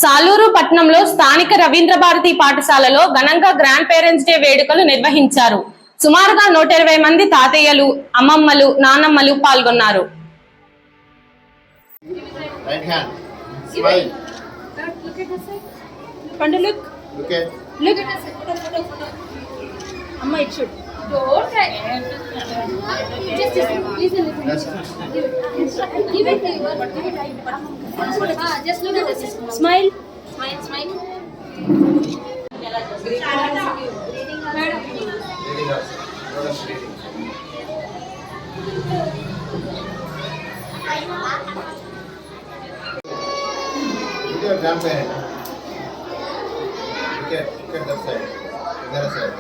సాలూరు పట్టణంలో స్థానిక రవీంద్ర భారతి పాఠశాలలో ఘనంగా గ్రాండ్ పేరెంట్స్ డే వేడుకలు నిర్వహించారు. సుమారుగా 120 మంది తాతయ్యలు, అమ్మమ్మలు, నానమ్మలు పాల్గొన్నారు. Don't try. Just listen. Give it. Just look at this. Smile. Your grandparent. Look at that side. The other side.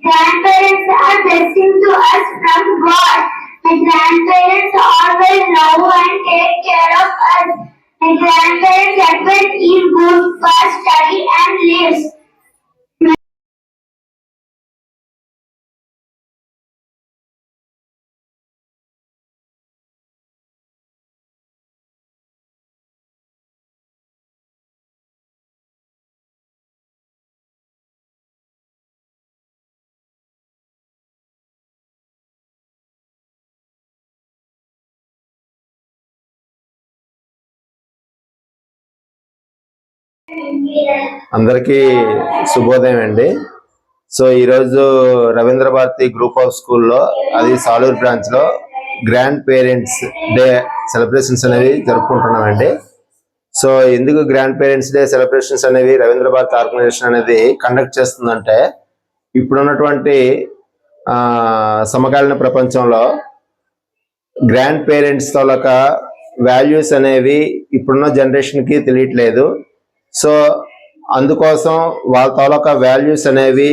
Grandparents are blessing to us from God. My grandparents always love and take care of us. My grandparents advice is good for study and lives. అందరికీ శుభోదయం అండి. So ఈరోజు Ravindra Bharati group of స్కూల్లో, అది Saluru branch లో grand parents day celebrations అనేవి జరుపుకుంటున్నామండి. So ఎందుకు grand parents day celebrations అనేవి రవీంద్ర భారతి ఆర్గనైజేషన్ అనేది కండక్ట్ చేస్తుందంటే, ఇప్పుడున్నటువంటి సమకాలీన ప్రపంచంలో గ్రాండ్ పేరెంట్స్ తాలూకా వాల్యూస్ అనేవి ఇప్పుడున్న జనరేషన్కి తెలియట్లేదు. సో అందుకోసం వాళ్ళ తాలూకా వాల్యూస్ అనేవి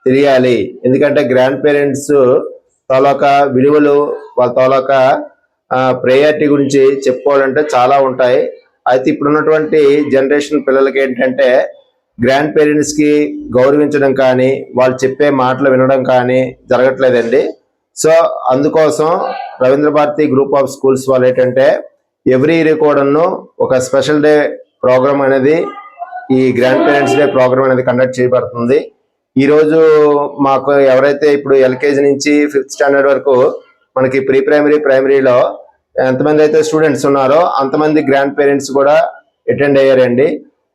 తెలియాలి. ఎందుకంటే గ్రాండ్ పేరెంట్స్ తాలూకా విలువలు, వాళ్ళ తాలూకా ప్రయారిటీ గురించి చెప్పుకోవాలంటే చాలా ఉంటాయి. అయితే ఇప్పుడున్నటువంటి జనరేషన్ పిల్లలకి ఏంటంటే, గ్రాండ్ పేరెంట్స్కి గౌరవించడం కానీ, వాళ్ళు చెప్పే మాటలు వినడం కానీ జరగట్లేదండి. సో అందుకోసం Ravindra Bharati group of schools వాళ్ళు ఏంటంటే, ఎవ్రీ ఇయర్ కూడాను ఒక స్పెషల్ డే ప్రోగ్రామ్ అనేది, ఈ గ్రాండ్ పేరెంట్స్ డే ప్రోగ్రామ్ అనేది కండక్ట్ చేయబడుతుంది. ఈరోజు మాకు ఎవరైతే ఇప్పుడు ఎల్కేజీ నుంచి 5th స్టాండర్డ్ వరకు మనకి ప్రీ ప్రైమరీలో ఎంతమంది అయితే స్టూడెంట్స్ ఉన్నారో అంతమంది గ్రాండ్ పేరెంట్స్ కూడా అటెండ్ అయ్యారండి.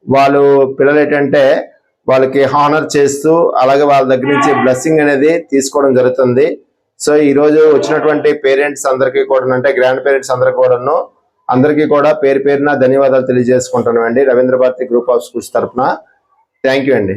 వాళ్ళు పిల్లలు ఏంటంటే వాళ్ళకి హానర్ చేస్తూ, అలాగే వాళ్ళ దగ్గర నుంచి బ్లెస్సింగ్ అనేది తీసుకోవడం జరుగుతుంది. సో ఈరోజు వచ్చినటువంటి పేరెంట్స్ అందరికీ కూడా, అంటే గ్రాండ్ పేరెంట్స్ అందరికీ కూడా పేరు పేరున ధన్యవాదాలు తెలియజేసుకుంటున్నాం అండి Ravindra Bharati group of schools తరఫున. థ్యాంక్ యూ అండి.